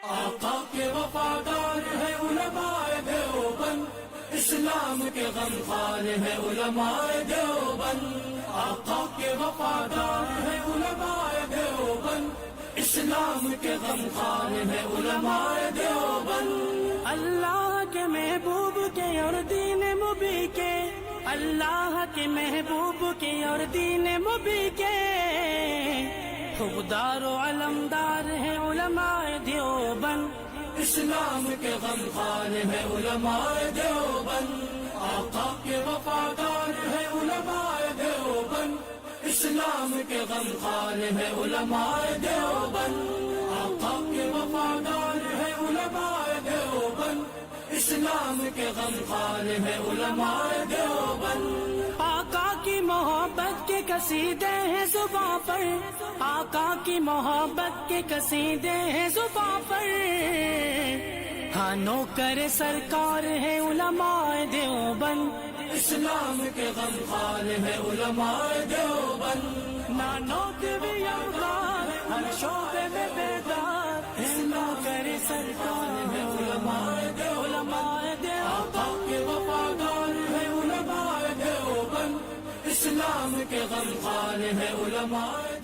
آقا کے وفادار ہے علماء دیوبند، اسلام کے غمخوار ہے علماء دیوبند، آقا کے وفادار ہے علماء دیوبند، اسلام کے غمخوار ہے علماء دیوبند۔ اللہ کے محبوب کے اور دین مبی کے، اللہ کے محبوب کے اور دین مبی کے خوددار و علمدار ہے علماء دیوبند، اسلام کے غمخوار ہے علماء دیوبند، آقا کے وفادار ہے علماء دیوبند، اسلام کے غمخوار ہے علماء دیوبند، آقا کے وفادار ہے علماء دیوبند، اسلام کے غمخوار ہے علماء دیوبند۔ آقا کی محبت کے قصیدے ہیں زباں پر، آقا کی محبت کے قصیدے ہیں زباں پر، ہاں نوکر سرکار ہے علماء دیوبند، اسلام کے غمخوار ہے علماء دیوبند، نانوک بھی یلغار ہر شعبے میں بیدار ہے نوکر سرکار ہے علماء دیوبند، آقا کے وفادار ہے علماء دیوبند، اسلام کے غمخوار ہے علماء